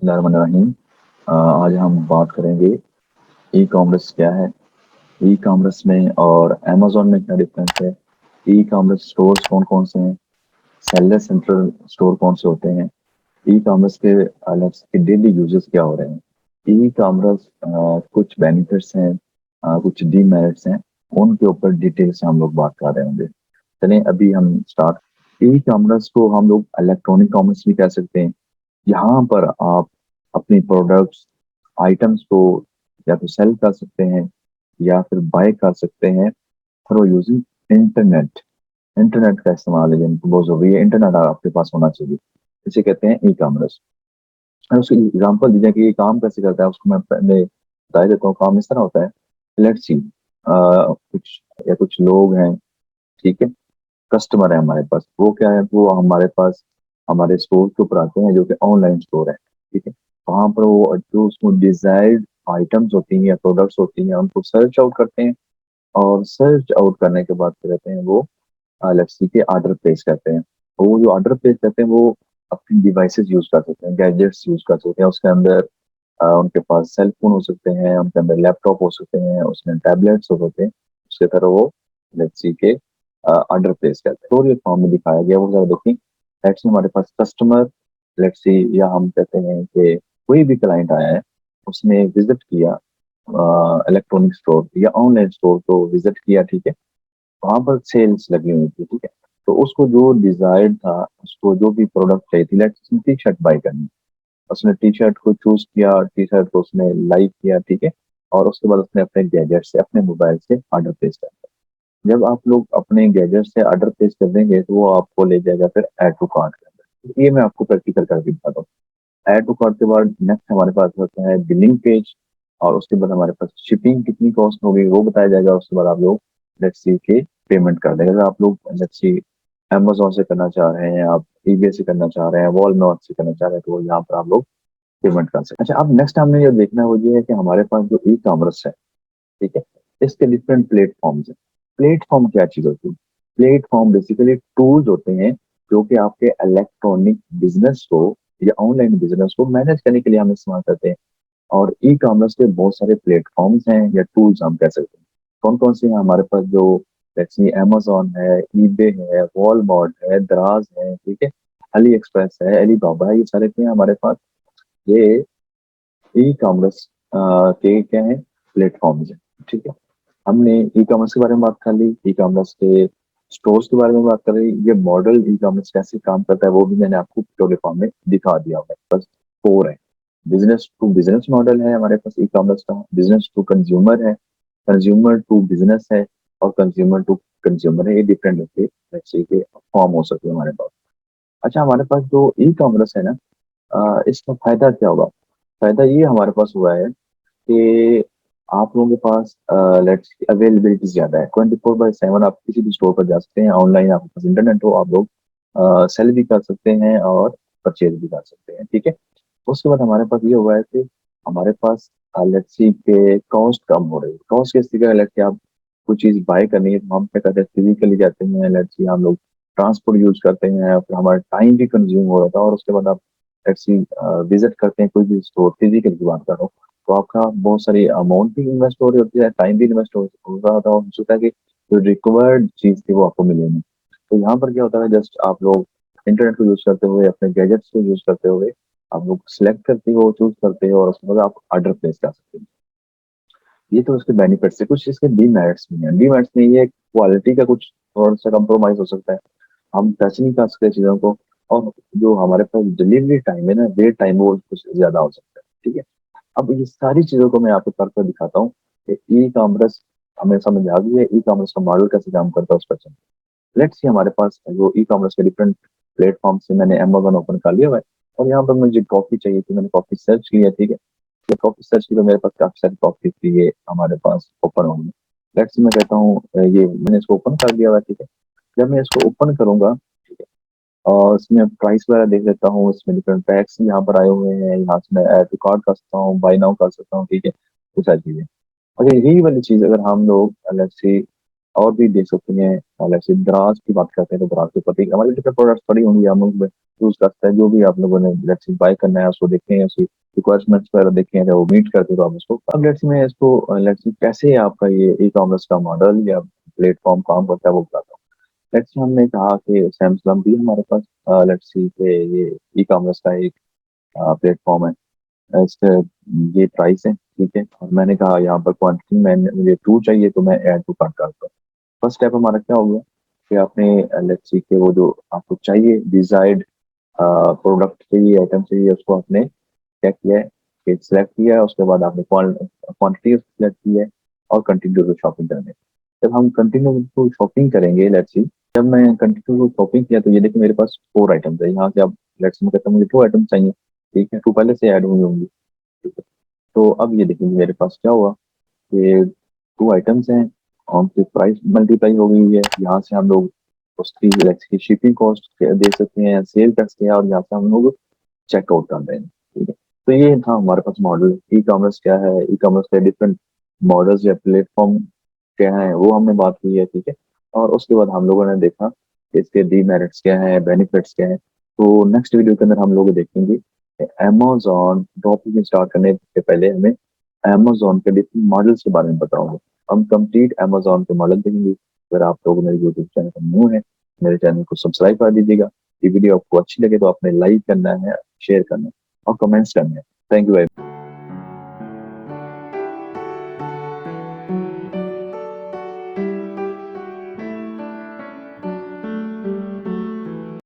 बिस्मिल्लाहिर्रहमानिर्रहीम। आज हम बात करेंगे ई कॉमर्स क्या है, ई कॉमर्स में और अमेज़न में क्या डिफरेंस है, ई कॉमर्स स्टोर्स कौन कौन से हैं, सेलर सेंट्रल स्टोर कौन से होते हैं, ई कॉमर्स के डेली यूजेस क्या हो रहे हैं, ई कॉमर्स कुछ बेनिफिट्स हैं, कुछ डीमेरिट्स हैं, उनके ऊपर डिटेल से हम लोग बात कर रहे होंगे। चलें अभी हम स्टार्ट। ई कॉमर्स को हम लोग इलेक्ट्रॉनिक कॉमर्स भी कह सकते हैं। यहाँ पर आप अपनी प्रोडक्ट्स आइटम्स को या तो सेल कर सकते हैं या फिर बाय कर सकते हैं थ्रू यूजिंग इंटरनेट। इंटरनेट का इस्तेमाल है, बहुत जरूरी है, इंटरनेट आपके पास होना चाहिए। इसे कहते हैं ई कॉमर्स। उसकी एग्जांपल दीजिए कि ये काम कैसे करता है, उसको मैं पहले बता देता हूँ। काम इस तरह होता है, लेट्स सी कुछ लोग हैं, ठीक है, कस्टमर है हमारे पास। वो क्या है, वो हमारे पास हमारे स्टोर के ऊपर आते हैं जो कि ऑनलाइन स्टोर है, ठीक है। वहाँ पर वो जो उसमें डिजायर्ड आइटम्स होती हैं या प्रोडक्ट्स होती हैं उनको सर्च आउट करते हैं, और सर्च आउट करने के बाद क्या कहते हैं वो एलएफसी के ऑर्डर प्लेस करते हैं। तो वो जो ऑर्डर प्लेस करते हैं वो अपनी डिवाइसेस यूज कर सकते हैं, गैजेट्स यूज कर सकते हैं। उसके अंदर उनके पास सेल फोन हो सकते हैं, उनके अंदर लैपटॉप हो सकते हैं, उसमें टैबलेट्स हो सकते हैं। उसके तरह वो एलएफसी के ऑर्डर प्लेस करते हैं। तो ये फॉर्म में दिखाया गया वो जरा देखिए। लेट्स से हमारे पास कस्टमर, लेट्स से, या हम कहते हैं कि कोई भी क्लाइंट आया है, उसने विजिट किया इलेक्ट्रॉनिक स्टोर या ऑनलाइन स्टोर को विजिट किया, ठीक है। वहां पर सेल्स लगी हुई थी, ठीक है। तो उसको जो डिजायर्ड था, उसको जो भी प्रोडक्ट चाहिए थी, लेट्स टी शर्ट बाय करनी, उसने टी शर्ट को चूज किया, टी शर्ट को उसने लाइक किया, ठीक है। और उसके बाद उसने अपने गैजेट से, अपने मोबाइल से ऑर्डर प्लेस कर दिया। जब आप लोग अपने गैजेट से ऑर्डर प्लेस कर देंगे तो वो आपको ले जाएगा फिर ऐड टू कार्ट के अंदर। ये मैं आपको प्रैक्टिकल करके बताता हूँ। ऐड टू कार्ट के बाद नेक्स्ट हमारे पास होता है बिलिंग पेज, और उसके बाद हमारे पास शिपिंग कितनी कॉस्ट होगी वो बताया जाएगा। उसके बाद आप लोग लेट्स सी के पेमेंट कर देंगे। अगर आप लोग लेट्स सी अमेजोन से करना चाह रहे हैं, आप ईबीएस से करना चाह रहे हैं, वॉलमार्ट से करना चाह रहे हैं, तो यहाँ पर आप लोग पेमेंट कर सकते हैं। अच्छा, अब नेक्स्ट हमने ये देखना है वो ये है कि हमारे पास जो ई कॉमर्स है, ठीक है, इसके डिफरेंट प्लेटफॉर्म्स हैं। प्लेटफॉर्म क्या चीज होती है? प्लेटफॉर्म बेसिकली टूल्स होते हैं जो कि आपके इलेक्ट्रॉनिक बिजनेस को या ऑनलाइन बिजनेस को मैनेज करने के लिए हम इस्तेमाल करते हैं। और ई कॉमर्स के बहुत सारे प्लेटफॉर्म्स हैं या टूल्स हम कह सकते हैं। कौन कौन से हैं हमारे पास? जो जैसे अमेजोन है, ईबे है, वॉलमार्ट है, दराज है, ठीक है, अली एक्सप्रेस है, अली बाबा है, ये सारे क्या हैं हमारे पास? ये ई कॉमर्स के क्या है? प्लेटफॉर्म्स है, ठीक है। हमने ई कॉमर्स के बारे में बात कर ली, ई कॉमर्स के स्टोर्स के बारे में बात कर रही। ये मॉडल ई कॉमर्स कैसे काम करता है वो भी मैंने आपको प्योर फॉर्म में दिखा दिया है। बस 4 है। बिजनेस टू बिजनेस मॉडल है हमारे पास ई कॉमर्स का, बिजनेस टू कंज्यूमर है, कंज्यूमर टू बिजनेस है, और कंज्यूमर टू कंज्यूमर है। ये डिफरेंट के फॉर्म हो सकते हैं हमारे पास। अच्छा, हमारे पास जो ई कॉमर्स है ना, इसका फायदा क्या होगा? फायदा ये हमारे पास हुआ है कि आप लोगों के पास लेट्स अवेलेबिलिटी ज्यादा है। 24/7 आप किसी भी स्टोर पर जा सकते हैं। ऑनलाइन आपके पास इंटरनेट हो, आप लोग सेल भी कर सकते हैं और परचेज भी कर सकते हैं, ठीक है। उसके बाद हमारे पास ये हुआ है कि हमारे पास लेट्स सी के कॉस्ट कम हो रही है। कॉस्ट किस तरीके का? लेट्स सी आप कुछ चीज बाय करनी है तो हम क्या करते हैं, फिजिकली जाते हैं। लेट्स सी हम लोग ट्रांसपोर्ट यूज करते हैं, फिर हमारा टाइम भी कंज्यूम हो रहा था। और उसके बाद आप लेट्स सी विजिट करते हैं कोई भी स्टोर, फिजिकल की बात कर रहा हूँ, तो आपका बहुत सारी अमाउंट भी इन्वेस्ट हो रही होती है, टाइम भी इन्वेस्ट हो रहा था, और हो सकता है कि जो रिक्वायर्ड चीज थी वो आपको मिले नहीं। तो यहाँ पर क्या होता है, जस्ट आप लोग इंटरनेट को यूज करते हुए, अपने गैजेट्स को यूज करते हुए आप लोग सिलेक्ट करते हो, चूज करते हो, और उसके बाद आप ऑर्डर प्लेस कर सकते हो। ये तो उसके बेनिफिट्स है। कुछ इसके डीमेरिट्स भी हैं। डीमेरिट्स में ये क्वालिटी का कुछ थोड़ा सा कंप्रोमाइज हो सकता है, हम टच नहीं कर सकते चीजों को, और जो हमारे पास डिलीवरी टाइम है ना, वेट टाइम, वो कुछ ज्यादा हो सकता है, ठीक है। अब ये सारी चीजों को मैं आपको करके दिखाता हूँ कि ई कॉमर्स हमें समझ आ गई है, ई कॉमर्स का मॉडल कैसे काम करता है उस पर। लेट्स सी हमारे पास जो ई कॉमर्स के डिफरेंट प्लेटफॉर्म से मैंने अमेजोन ओपन कर लिया हुआ है, और यहाँ पर मुझे कॉफी चाहिए थी, मैंने कॉफी सर्च की है, ठीक है। तो कॉफी सर्च की तो मेरे पास काफी सारी कॉफी थी, ये हमारे पास ओपन होंगी। लेट्स सी मैं कहता हूँ ये मैंने इसको ओपन कर दिया हुआ है, ठीक है। जब मैं इसको ओपन करूंगा, ठीक है, और इसमें प्राइस वगैरह देख लेता हूँ, इसमें डिफरेंट पैक्स यहाँ पर आए हुए हैं, यहाँ से मैं ऐड टू कार्ट कर सकता हूँ, बाय नाउ कर सकता हूँ, ठीक है, कुछ सारी चीजें। अगर यही वाली चीज अगर हम लोग अलग से और भी देख सकते हैं, अलग से दराज की बात करते हैं, तो दराज के प्रति हमारी डिफरेंट प्रोडक्ट्स पड़ी होंगी हम लोग यूज करता है, जो भी आप लोगों ने लेट्स बाय करना है उसको देखें, उसकी रिक्वायरमेंट्स वगैरह देखें, अगर वो मीट करते तो आप उसको, अब लेट्स मैं इसको लेट्स कैसे आपका ये ई कॉमर्स का मॉडल या प्लेटफॉर्म काम करता है वो बताता हूँ। लेट्स हमने कहा कि सैमसंग भी हमारे पास लेट्स सी के ये ई कॉमर्स का एक प्लेटफॉर्म है, इसका ये प्राइस है, ठीक है, और मैंने कहा यहाँ पर क्वांटिटी में मुझे 2 चाहिए तो मैं ऐड टू कार्ट करता हूँ। फर्स्ट स्टेप हमारा क्या हो गया कि आपने लेट्स सी के वो जो आपको चाहिए डिजायर्ड प्रोडक्ट चाहिए, आइटम चाहिए, उसको आपने क्या किया है कि सिलेक्ट किया है, उसके बाद आपने क्वांटिटी सिलेक्ट की है और कंटिन्यू टू शॉपिंग करने। जब हम कंटिन्यू टू शॉपिंग करेंगे लेट्स सी, जब मैं कंटिन्यू टू शॉपिंग किया तो ये देखिए मेरे पास 4 आइटम्स है यहाँ से। अब लेट्स मैं कहता हूँ मुझे 2 आइटम चाहिए, ठीक है, 2 पहले से ऐड हुई होंगी, ठीक है। तो अब ये देखिए मेरे पास क्या हुआ कि 2 आइटम्स हैं और उनकी प्राइस मल्टीप्लाई हो गई है। यहाँ से हम लोग उसकी लेट्स की शिपिंग कॉस्ट दे सकते हैं, सेल कर सकते हैं, और यहाँ से हम लोग चेकआउट कर रहे हैं, ठीक है। तो ये था हमारे पास मॉडल। ई कॉमर्स क्या है, ई कॉमर्स के डिफरेंट मॉडल्स या प्लेटफॉर्म क्या है वो हमने बात की है, ठीक है। और उसके बाद हम लोगों ने देखा कि इसके डीमेरिट्स क्या है, बेनिफिट्स क्या है। तो नेक्स्ट वीडियो के अंदर हम लोग देखेंगे अमेजोन ड्रॉपिंग स्टार्ट करने से पहले हमें अमेजोन के डिफरेंट मॉडल्स के बारे में बताऊंगा। हम कंप्लीट अमेजोन के मॉडल देखेंगे। अगर आप लोग मेरे यूट्यूब चैनल पर न्यू है, मेरे चैनल को सब्सक्राइब कर दीजिएगा। ये वीडियो आपको अच्छी लगे तो आपने लाइक करना है, शेयर करना है और कमेंट्स करना है। Thank you.